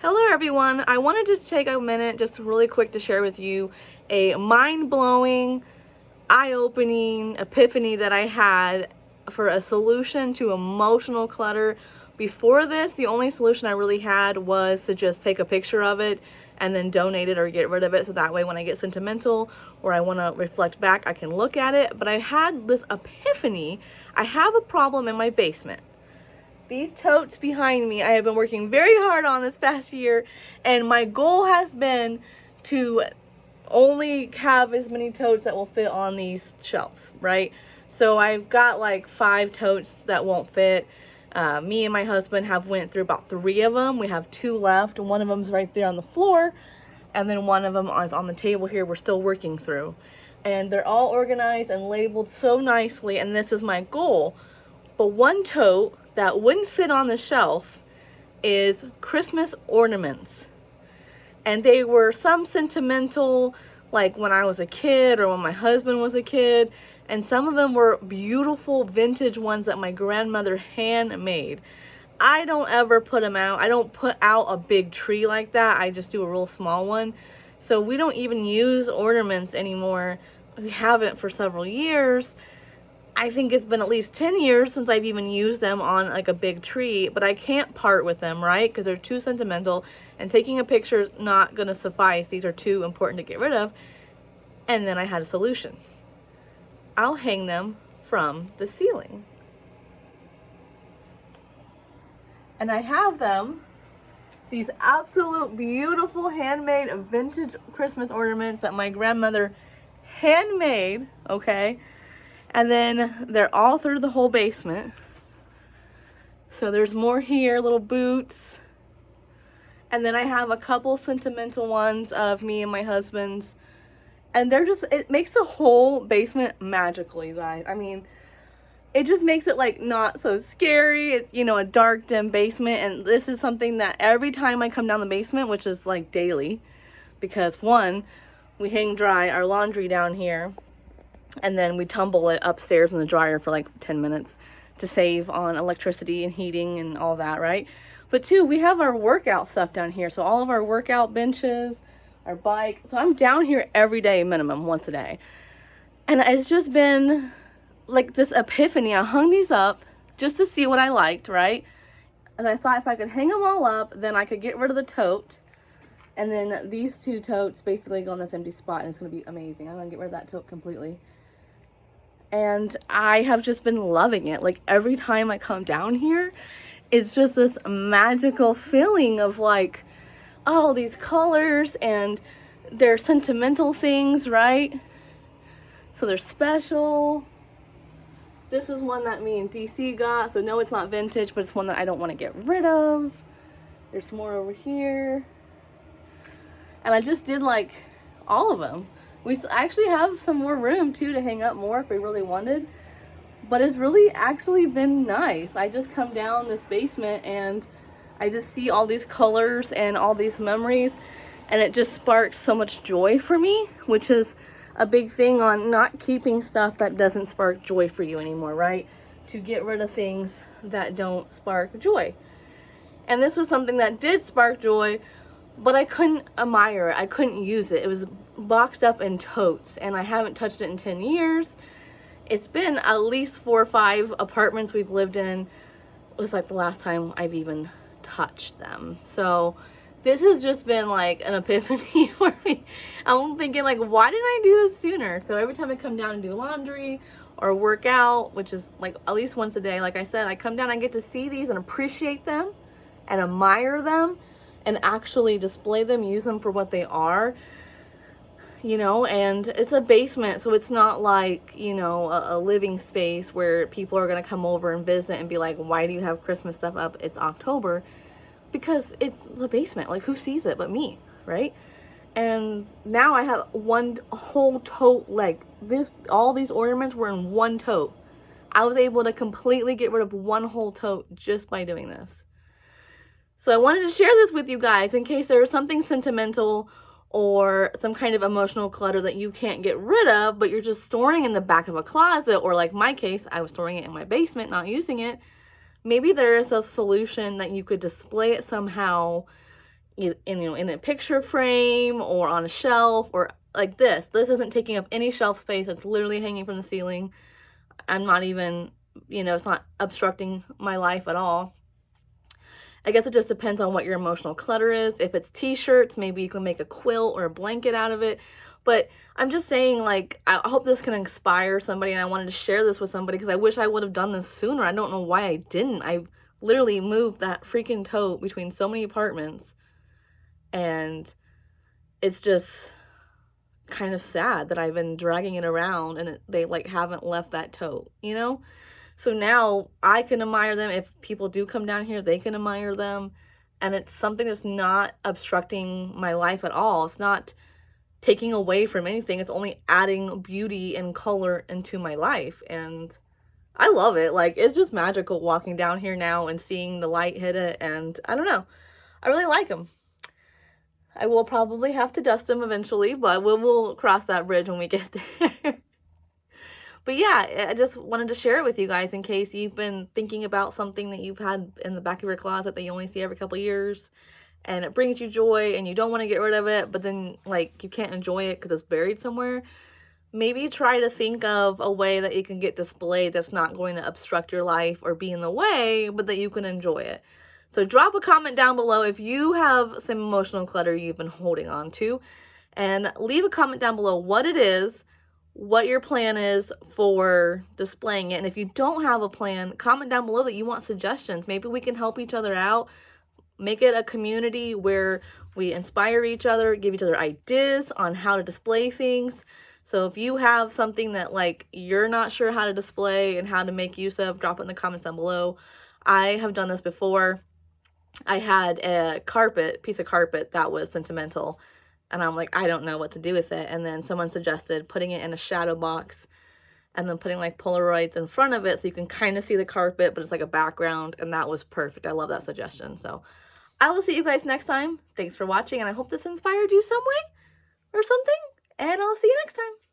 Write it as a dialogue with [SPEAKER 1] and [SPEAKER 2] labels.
[SPEAKER 1] Hello everyone, I wanted to take a minute just really quick to share with you a mind-blowing, eye-opening epiphany that I had for a solution to emotional clutter. Before this, the only solution I really had was to just take a picture of it and then donate it or get rid of it, so that way when I get sentimental or I want to reflect back, I can look at it. But I had this epiphany. I have a problem in my basement. These totes behind me, I have been working very hard on this past year, and my goal has been to only have as many totes that will fit on these shelves, right? So I've got like 5 totes that won't fit. Me and my husband have went through about 3 of them. We have 2 left. One of them's right there on the floor, and then one of them is on the table here we're still working through. And they're all organized and labeled so nicely, and this is my goal. But one tote that wouldn't fit on the shelf is Christmas ornaments. And they were some sentimental, like when I was a kid or when my husband was a kid. And some of them were beautiful vintage ones that my grandmother handmade. I don't ever put them out. I don't put out a big tree like that. I just do a real small one. So we don't even use ornaments anymore. We haven't for several years. I think it's been at least 10 years since I've even used them on like a big tree, but I can't part with them, right? Because they're too sentimental, and taking a picture is not going to suffice. These are too important to get rid of. And then I had a solution. I'll hang them from the ceiling. And I have them, these absolute beautiful handmade vintage Christmas ornaments that my grandmother handmade, okay? And then they're all through the whole basement. So there's more here, little boots. And then I have a couple sentimental ones of me and my husband's. And they're just, it makes the whole basement magical, you guys. I mean, it just makes it like not so scary. It's, you know, a dark, dim basement. And this is something that every time I come down the basement, which is like daily, because one, we hang dry our laundry down here, and then we tumble it upstairs in the dryer for like 10 minutes to save on electricity and heating and all that, right? But 2, we have our workout stuff down here. So all of our workout benches, our bike. So I'm down here every day, minimum, once a day. And it's just been like this epiphany. I hung these up just to see what I liked, right? And I thought if I could hang them all up, then I could get rid of the tote. And then these 2 totes basically go in this empty spot, and it's going to be amazing. I'm going to get rid of that tote completely. And I have just been loving it. Like every time I come down here, it's just this magical feeling of like, oh, these colors, and they're sentimental things, right? So they're special. This is one that me and DC got. So no, it's not vintage, but it's one that I don't want to get rid of. There's more over here. And I just did like all of them. We actually have some more room too to hang up more if we really wanted. But it's really actually been nice. I just come down this basement and I just see all these colors and all these memories, and it just sparks so much joy for me, which is a big thing on not keeping stuff that doesn't spark joy for you anymore, right? To get rid of things that don't spark joy. And this was something that did spark joy, but I couldn't admire it. I couldn't use it. It was boxed up in totes, and I haven't touched it in 10 years. It's been at least 4 or 5 apartments we've lived in. It was like the last time I've even touched them. So this has just been like an epiphany for me. I'm thinking like, why didn't I do this sooner? So every time I come down and do laundry or work out, which is like at least once a day, like I said, I come down, I get to see these and appreciate them and admire them and actually display them, use them for what they are. You know, and it's a basement, so it's not like, you know, a living space where people are going to come over and visit and be like, why do you have Christmas stuff up? It's October. Because it's the basement. Like, who sees it but me, right? And now I have one whole tote. Like, all these ornaments were in one tote. I was able to completely get rid of one whole tote just by doing this. So I wanted to share this with you guys in case there was something sentimental or some kind of emotional clutter that you can't get rid of, but you're just storing in the back of a closet, or like my case, I was storing it in my basement, not using it. Maybe there is a solution that you could display it somehow in a picture frame or on a shelf or like this. This isn't taking up any shelf space. It's literally hanging from the ceiling. I'm not even, it's not obstructing my life at all. I guess it just depends on what your emotional clutter is. If it's t-shirts, maybe you can make a quilt or a blanket out of it. But I'm just saying, like, I hope this can inspire somebody, and I wanted to share this with somebody because I wish I would have done this sooner. I don't know why I didn't. I literally moved that freaking tote between so many apartments, and it's just kind of sad that I've been dragging it around and they like haven't left that tote, So now I can admire them. If people do come down here, they can admire them. And it's something that's not obstructing my life at all. It's not taking away from anything. It's only adding beauty and color into my life. And I love it. Like, it's just magical walking down here now and seeing the light hit it. And I don't know. I really like them. I will probably have to dust them eventually, but we'll cross that bridge when we get there. But yeah, I just wanted to share it with you guys in case you've been thinking about something that you've had in the back of your closet that you only see every couple of years, and it brings you joy and you don't want to get rid of it, but then like you can't enjoy it because it's buried somewhere. Maybe try to think of a way that it can get displayed that's not going to obstruct your life or be in the way, but that you can enjoy it. So drop a comment down below if you have some emotional clutter you've been holding on to, and leave a comment down below what it is, what your plan is for displaying it. And if you don't have a plan, comment down below that you want suggestions. Maybe we can help each other out, make it a community where we inspire each other, give each other ideas on how to display things. So if you have something that like you're not sure how to display and how to make use of, drop it in the comments down below. I have done this before. I had a piece of carpet that was sentimental, and I'm like, I don't know what to do with it. And then someone suggested putting it in a shadow box and then putting like Polaroids in front of it so you can kind of see the carpet, but it's like a background, and that was perfect. I love that suggestion. So I will see you guys next time. Thanks for watching, and I hope this inspired you some way or something, and I'll see you next time.